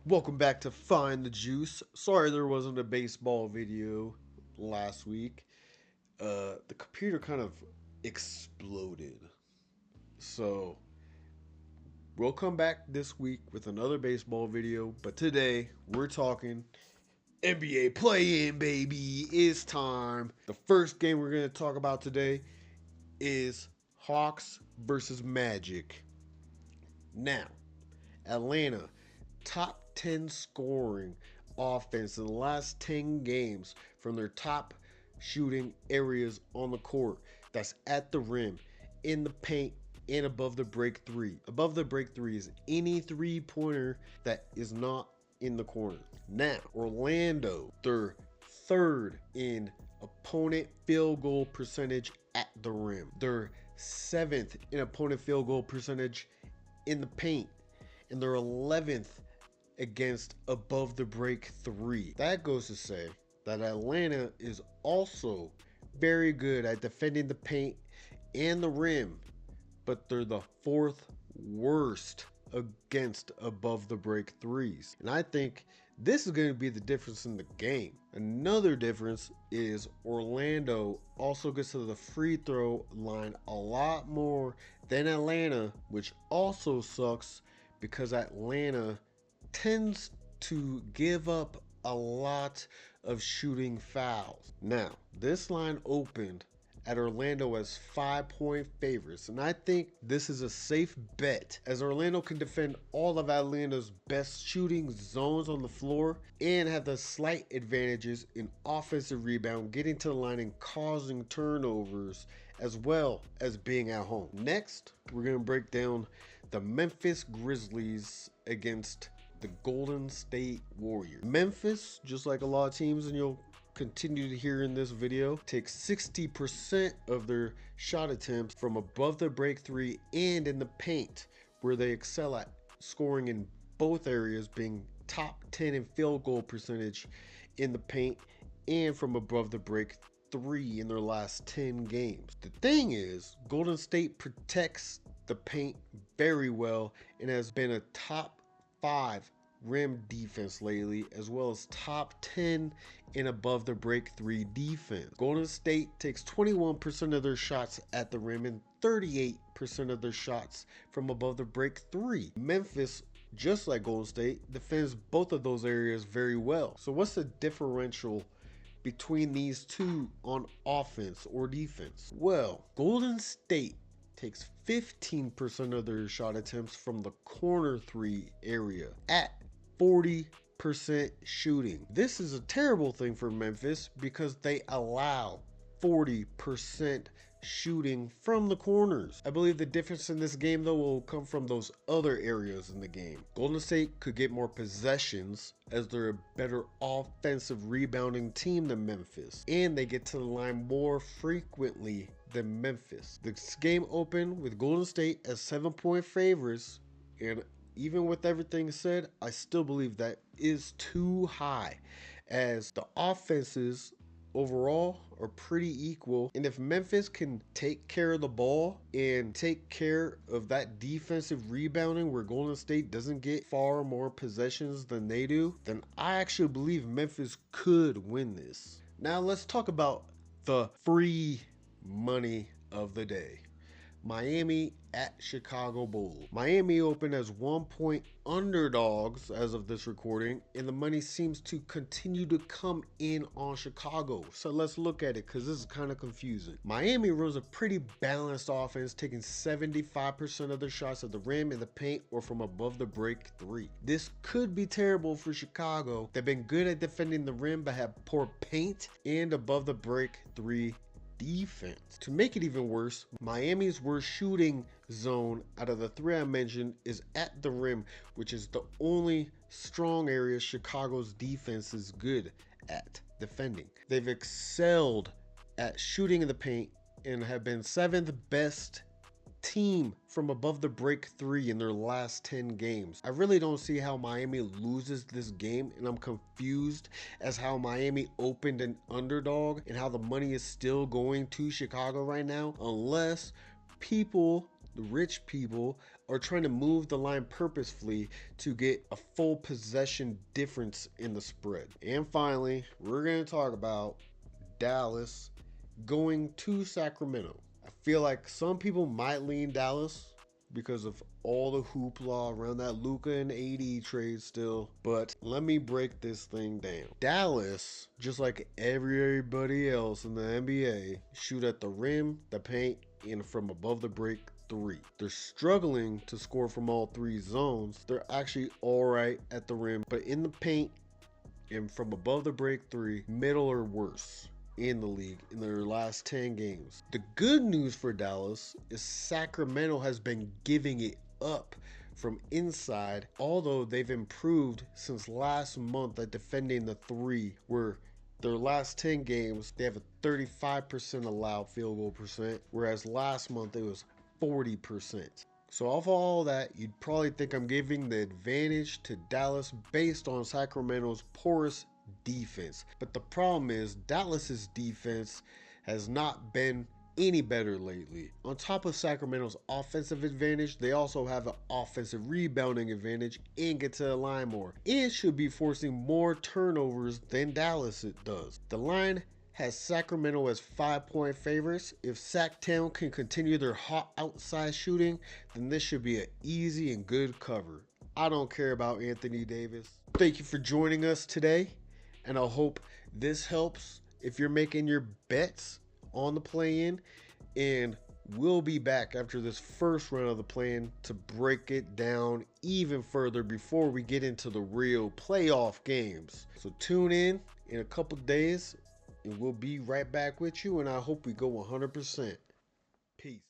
Welcome back to Find the Juice. Sorry there wasn't a baseball video last week. The computer kind of exploded. So we'll come back this week with another baseball video. But today we're talking NBA play-in, baby. It's time. The first game we're going to talk about today is Hawks versus Magic. Now, Atlanta, top 10 scoring offense in the last 10 games from their top shooting areas on the court. That's at the rim, in the paint, and above the break three. Above the break three is any three-pointer that is not in the corner. Now, Orlando, they're third in opponent field goal percentage at the rim. They're seventh in opponent field goal percentage in the paint, and they're 11th against above the break three. That goes to say that Atlanta is also very good at defending the paint and the rim, but they're the fourth worst against above the break threes. And I think this is going to be the difference in the game. Another difference is Orlando also gets to the free throw line a lot more than Atlanta, which also sucks because Atlanta tends to give up a lot of shooting fouls. Now, this line opened at Orlando as 5-point favorites, and I think this is a safe bet as Orlando can defend all of Atlanta's best shooting zones on the floor and have the slight advantages in offensive rebound, getting to the line and causing turnovers, as well as being at home. Next, we're going to break down the Memphis Grizzlies against the Golden State Warriors. Memphis, just like a lot of teams, and you'll continue to hear in this video, takes 60% of their shot attempts from above the break three and in the paint, where they excel at scoring in both areas, being top 10 in field goal percentage in the paint and from above the break three in their last 10 games. The thing is, Golden State protects the paint very well and has been a top 5 rim defense lately, as well as top 10 in above the break three defense. Golden State takes 21% of their shots at the rim and 38% of their shots from above the break three. Memphis, just like Golden State, defends both of those areas very well. So what's the differential between these two on offense or defense? Well, Golden State takes 15% of their shot attempts from the corner three area at 40% shooting. This is a terrible thing for Memphis because they allow 40% shooting from the corners. I believe the difference in this game though will come from those other areas in the game. Golden State could get more possessions as they're a better offensive rebounding team than Memphis, and they get to the line more frequently than Memphis. This game opened with Golden State as 7-point favorites, and even with everything said, I still believe that is too high, as the offenses overall are pretty equal. And if Memphis can take care of the ball and take care of that defensive rebounding where Golden State doesn't get far more possessions than they do, then I actually believe Memphis could win this. Now let's talk about the free money of the day. Miami at Chicago Bulls. Miami opened as 1-point underdogs as of this recording, and the money seems to continue to come in on Chicago. So let's look at it because this is kind of confusing. Miami runs a pretty balanced offense, taking 75% of their shots at the rim, in the paint, or from above the break three. This could be terrible for Chicago. They've been good at defending the rim but have poor paint and above the break three defense. To make it even worse, Miami's worst shooting zone out of the three I mentioned is at the rim, which is the only strong area Chicago's defense is good at defending. They've excelled at shooting in the paint and have been 7th best team from above the break three in their last 10 games. I really don't see how Miami loses this game, and I'm confused as how Miami opened an underdog and how the money is still going to Chicago right now, unless people, the rich people, are trying to move the line purposefully to get a full possession difference in the spread. And finally, we're going to talk about Dallas going to Sacramento. I feel like some people might lean Dallas because of all the hoopla around that Luka and AD trade still. But let me break this thing down. Dallas, just like everybody else in the NBA, shoot at the rim, the paint, and from above the break three. They're struggling to score from all three zones. They're actually all right at the rim, but in the paint and from above the break three, middle or worse in the league in their last 10 games. The good news for Dallas is Sacramento has been giving it up from inside, although they've improved since last month at defending the three, where their last 10 games, they have a 35% allowed field goal percent, whereas last month it was 40%. So off of all that, you'd probably think I'm giving the advantage to Dallas based on Sacramento's porous defense. But the problem is Dallas's defense has not been any better lately. On top of Sacramento's offensive advantage, they also have an offensive rebounding advantage and get to the line more. It should be forcing more turnovers than Dallas it does. The line has Sacramento as 5-point favorites. If Sacktown can continue their hot outside shooting, then this should be an easy and good cover. I don't care about Anthony Davis. Thank you for joining us today, and I hope this helps if you're making your bets on the play-in, and we'll be back after this first round of the play-in to break it down even further before we get into the real playoff games. So tune in a couple days and we'll be right back with you, and I hope we go 100%. Peace.